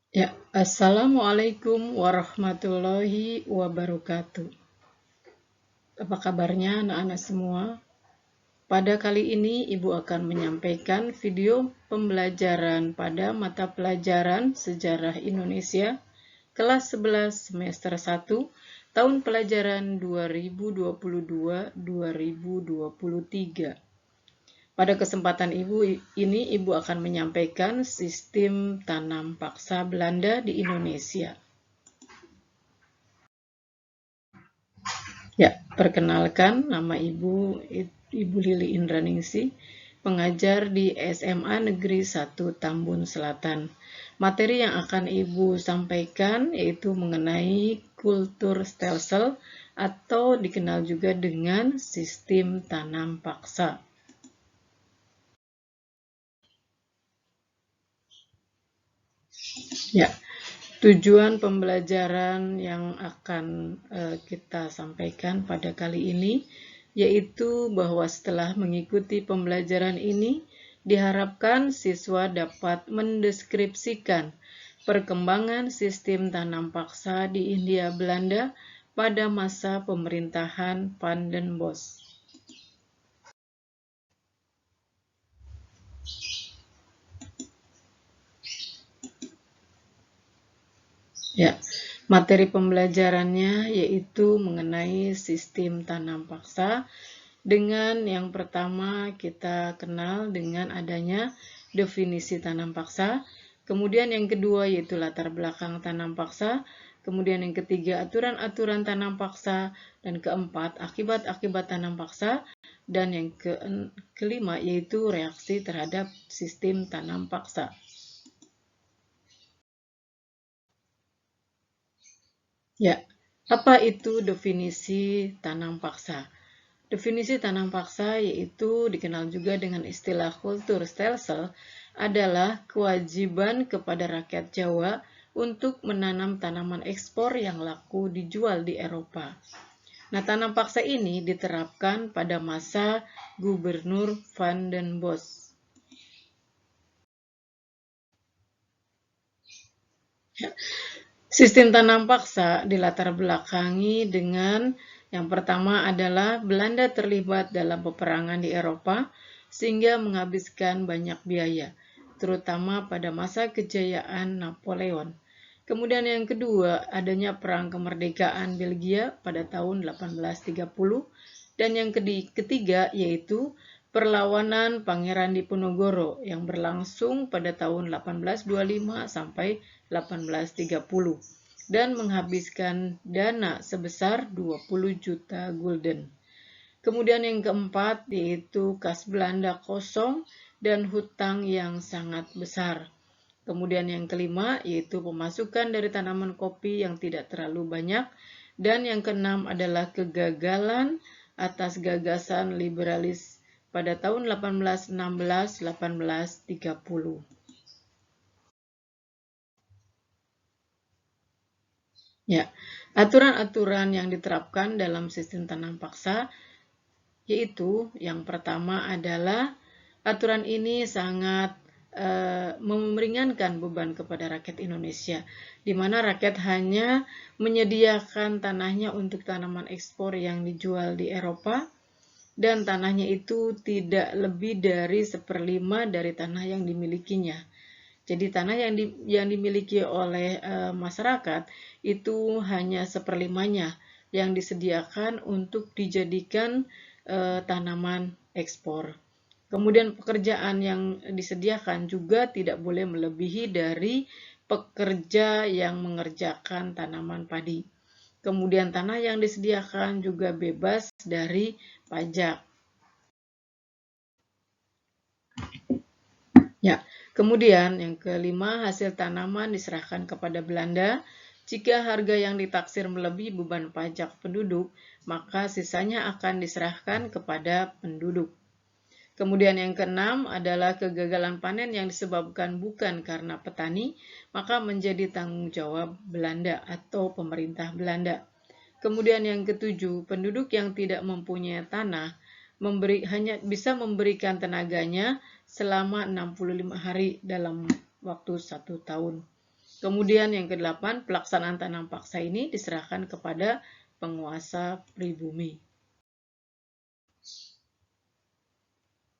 Ya, Assalamualaikum warahmatullahi wabarakatuh. Apa kabarnya anak-anak semua? Pada kali ini Ibu akan menyampaikan video pembelajaran pada mata pelajaran Sejarah Indonesia kelas 11 semester 1 tahun pelajaran 2022-2023. Pada kesempatan Ibu akan menyampaikan sistem tanam paksa Belanda di Indonesia. Ya, perkenalkan nama Ibu Lili Indraningsih, pengajar di SMA Negeri 1 Tambun Selatan. Materi yang akan Ibu sampaikan yaitu mengenai kultur stelsel atau dikenal juga dengan sistem tanam paksa. Ya, tujuan pembelajaran yang akan kita sampaikan pada kali ini yaitu bahwa setelah mengikuti pembelajaran ini diharapkan siswa dapat mendeskripsikan perkembangan sistem tanam paksa di Hindia Belanda pada masa pemerintahan Van den Bosch. Ya, materi pembelajarannya yaitu mengenai sistem tanam paksa. Dengan yang pertama kita kenal dengan adanya definisi tanam paksa. Kemudian yang kedua yaitu latar belakang tanam paksa. Kemudian yang ketiga aturan-aturan tanam paksa. Dan keempat akibat-akibat tanam paksa. Dan yang kelima yaitu reaksi terhadap sistem tanam paksa. Ya, apa itu definisi tanam paksa? Definisi tanam paksa yaitu dikenal juga dengan istilah kultur stelsel adalah kewajiban kepada rakyat Jawa untuk menanam tanaman ekspor yang laku dijual di Eropa. Nah, tanam paksa ini diterapkan pada masa Gubernur Van den Bosch. Sistem tanam paksa dilatar belakangi dengan yang pertama adalah Belanda terlibat dalam peperangan di Eropa sehingga menghabiskan banyak biaya, terutama pada masa kejayaan Napoleon. Kemudian yang kedua, adanya perang kemerdekaan Belgia pada tahun 1830 dan yang ketiga yaitu perlawanan Pangeran Diponegoro yang berlangsung pada tahun 1825 sampai 1830 dan menghabiskan dana sebesar 20 juta gulden. Kemudian yang keempat yaitu kas Belanda kosong dan hutang yang sangat besar. Kemudian yang kelima yaitu pemasukan dari tanaman kopi yang tidak terlalu banyak. Dan yang keenam adalah kegagalan atas gagasan liberalis pada tahun 1816-1830. Ya, aturan-aturan yang diterapkan dalam sistem tanam paksa yaitu yang pertama adalah aturan ini sangat meringankan beban kepada rakyat Indonesia, di mana rakyat hanya menyediakan tanahnya untuk tanaman ekspor yang dijual di Eropa, dan tanahnya itu tidak lebih dari 1/5 dari tanah yang dimilikinya. Jadi tanah yang dimiliki oleh masyarakat itu hanya 1/5-nya yang disediakan untuk dijadikan tanaman ekspor. Kemudian pekerjaan yang disediakan juga tidak boleh melebihi dari pekerja yang mengerjakan tanaman padi. Kemudian tanah yang disediakan juga bebas dari pajak. Ya, kemudian yang kelima, hasil tanaman diserahkan kepada Belanda. Jika harga yang ditaksir melebihi beban pajak penduduk, maka sisanya akan diserahkan kepada penduduk. Kemudian yang keenam adalah kegagalan panen yang disebabkan bukan karena petani, maka menjadi tanggung jawab Belanda atau pemerintah Belanda. Kemudian yang ketujuh, penduduk yang tidak mempunyai tanah hanya bisa memberikan tenaganya selama 65 hari dalam waktu 1 tahun. Kemudian yang ke-8, pelaksanaan tanam paksa ini diserahkan kepada penguasa pribumi.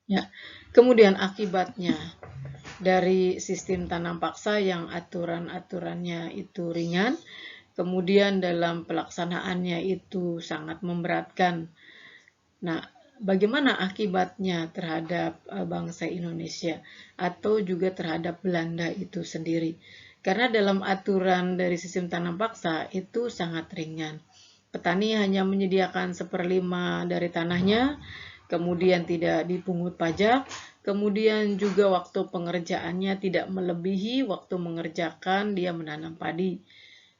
Ya. Kemudian akibatnya dari sistem tanam paksa yang aturan-aturannya itu ringan, kemudian dalam pelaksanaannya itu sangat memberatkan. Nah, bagaimana akibatnya terhadap bangsa Indonesia atau juga terhadap Belanda itu sendiri? Karena dalam aturan dari sistem tanam paksa itu sangat ringan. Petani hanya menyediakan 1/5 dari tanahnya, kemudian tidak dipungut pajak, kemudian juga waktu pengerjaannya tidak melebihi waktu mengerjakan dia menanam padi.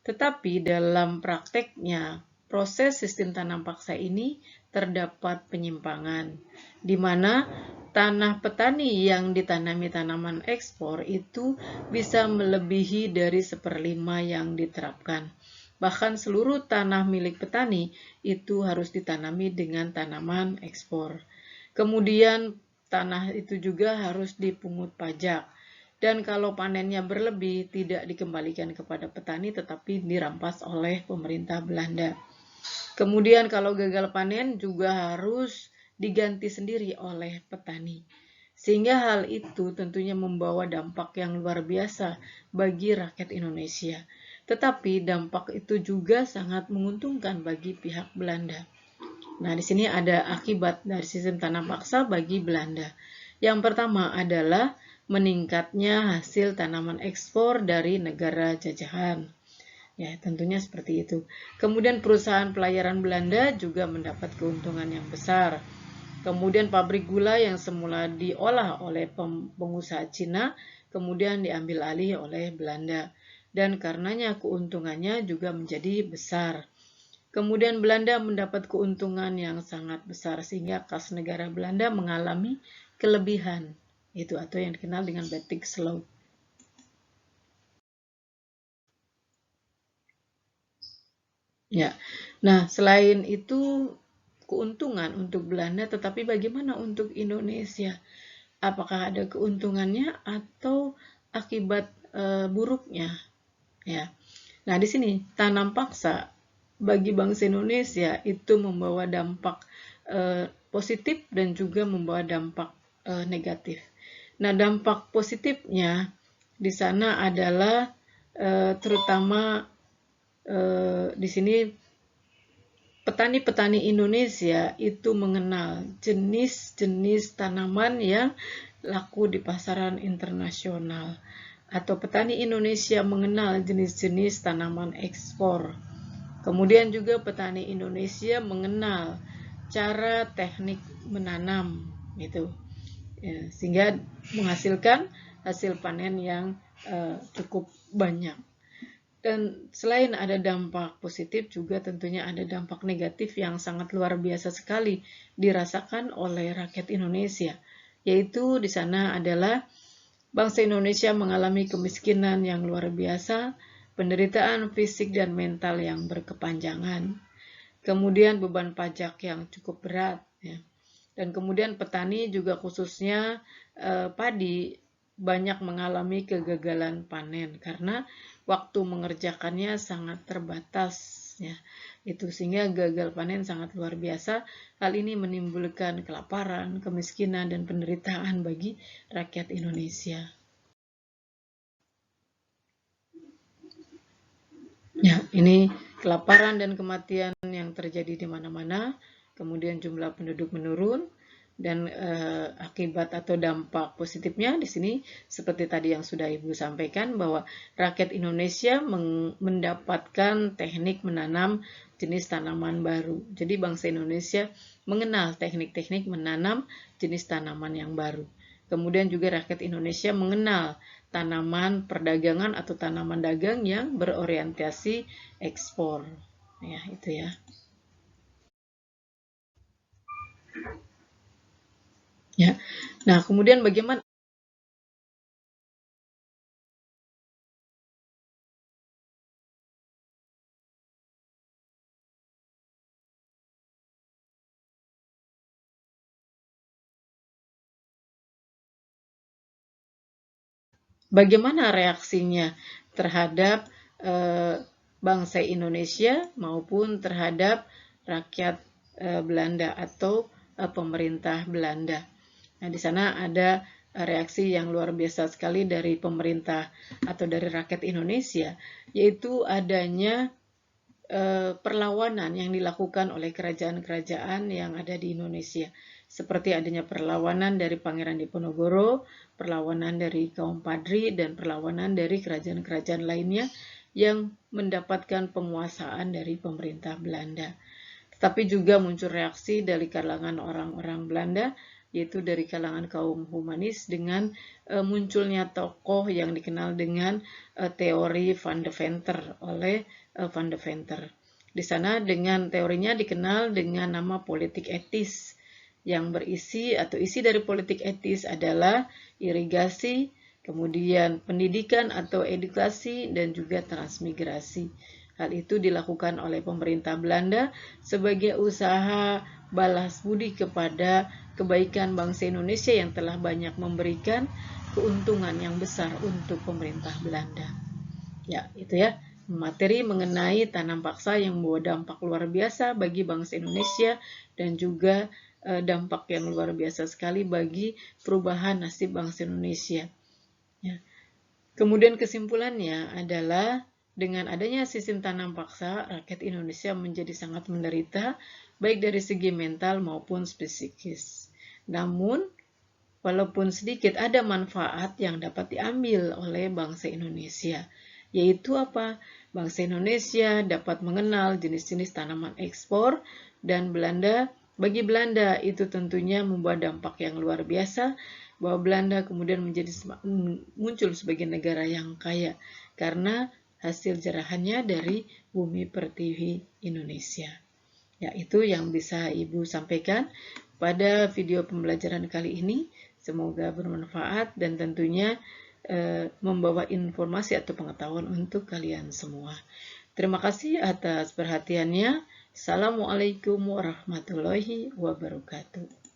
Tetapi dalam prakteknya, proses sistem tanam paksa ini terdapat penyimpangan, di mana tanah petani yang ditanami tanaman ekspor itu bisa melebihi dari 1/5 yang diterapkan. Bahkan seluruh tanah milik petani itu harus ditanami dengan tanaman ekspor. Kemudian tanah itu juga harus dipungut pajak. Dan kalau panennya berlebih, tidak dikembalikan kepada petani tetapi dirampas oleh pemerintah Belanda. Kemudian kalau gagal panen juga harus diganti sendiri oleh petani. Sehingga hal itu tentunya membawa dampak yang luar biasa bagi rakyat Indonesia. Tetapi dampak itu juga sangat menguntungkan bagi pihak Belanda. Nah, di sini ada akibat dari sistem tanam paksa bagi Belanda. Yang pertama adalah meningkatnya hasil tanaman ekspor dari negara jajahan. Ya, tentunya seperti itu. Kemudian perusahaan pelayaran Belanda juga mendapat keuntungan yang besar. Kemudian pabrik gula yang semula diolah oleh pengusaha Cina, kemudian diambil alih oleh Belanda. Dan karenanya keuntungannya juga menjadi besar. Kemudian Belanda mendapat keuntungan yang sangat besar sehingga kas negara Belanda mengalami kelebihan itu atau yang dikenal dengan batik slope. Ya. Nah, selain itu keuntungan untuk Belanda, tetapi bagaimana untuk Indonesia? Apakah ada keuntungannya atau akibat buruknya? Ya. Nah, di sini tanam paksa bagi bangsa Indonesia itu membawa dampak positif dan juga membawa dampak negatif. Nah, dampak positifnya di sana adalah terutama di sini petani-petani Indonesia itu mengenal jenis-jenis tanaman yang laku di pasaran internasional. Atau petani Indonesia mengenal jenis-jenis tanaman ekspor. Kemudian juga petani Indonesia mengenal cara teknik menanam gitu. Ya, sehingga menghasilkan hasil panen yang cukup banyak. Dan selain ada dampak positif juga tentunya ada dampak negatif yang sangat luar biasa sekali dirasakan oleh rakyat Indonesia. Yaitu di sana adalah bangsa Indonesia mengalami kemiskinan yang luar biasa, penderitaan fisik dan mental yang berkepanjangan, kemudian beban pajak yang cukup berat, ya. Dan kemudian petani juga khususnya padi banyak mengalami kegagalan panen karena waktu mengerjakannya sangat terbatas, ya. Itu sehingga gagal panen sangat luar biasa. Hal ini menimbulkan kelaparan, kemiskinan dan penderitaan bagi rakyat Indonesia. Ya, ini kelaparan dan kematian yang terjadi di mana-mana, kemudian jumlah penduduk menurun, dan akibat atau dampak positifnya di sini seperti tadi yang sudah Ibu sampaikan bahwa rakyat Indonesia mendapatkan teknik menanam jenis tanaman baru. Jadi bangsa Indonesia mengenal teknik-teknik menanam jenis tanaman yang baru. Kemudian juga rakyat Indonesia mengenal tanaman perdagangan atau tanaman dagang yang berorientasi ekspor. Ya, itu ya. Ya. Nah, kemudian bagaimana reaksinya terhadap bangsa Indonesia maupun terhadap rakyat Belanda atau pemerintah Belanda. Nah, di sana ada reaksi yang luar biasa sekali dari pemerintah atau dari rakyat Indonesia, yaitu adanya perlawanan yang dilakukan oleh kerajaan-kerajaan yang ada di Indonesia. Seperti adanya perlawanan dari Pangeran Diponegoro, perlawanan dari kaum Padri, dan perlawanan dari kerajaan-kerajaan lainnya yang mendapatkan penguasaan dari pemerintah Belanda. Tetapi juga muncul reaksi dari kalangan orang-orang Belanda, yaitu dari kalangan kaum humanis dengan munculnya tokoh yang dikenal dengan teori Van de Venter oleh Van de Venter. Di sana dengan teorinya dikenal dengan nama politik etis, yang berisi atau isi dari politik etis adalah irigasi, kemudian pendidikan atau edukasi, dan juga transmigrasi. Hal itu dilakukan oleh pemerintah Belanda sebagai usaha balas budi kepada kebaikan bangsa Indonesia yang telah banyak memberikan keuntungan yang besar untuk pemerintah Belanda. Ya, itu ya, materi mengenai tanam paksa yang membawa dampak luar biasa bagi bangsa Indonesia dan juga dampak yang luar biasa sekali bagi perubahan nasib bangsa Indonesia. Ya. Kemudian kesimpulannya adalah dengan adanya sistem tanam paksa, rakyat Indonesia menjadi sangat menderita, baik dari segi mental maupun psikis. Namun, walaupun sedikit, ada manfaat yang dapat diambil oleh bangsa Indonesia, yaitu apa? Bangsa Indonesia dapat mengenal jenis-jenis tanaman ekspor, dan bagi Belanda itu tentunya membawa dampak yang luar biasa, bahwa Belanda kemudian muncul sebagai negara yang kaya karena hasil jarahannya dari bumi pertiwi Indonesia. Ya, itu yang bisa Ibu sampaikan pada video pembelajaran kali ini. Semoga bermanfaat dan tentunya membawa informasi atau pengetahuan untuk kalian semua. Terima kasih atas perhatiannya. Assalamualaikum warahmatullahi wabarakatuh.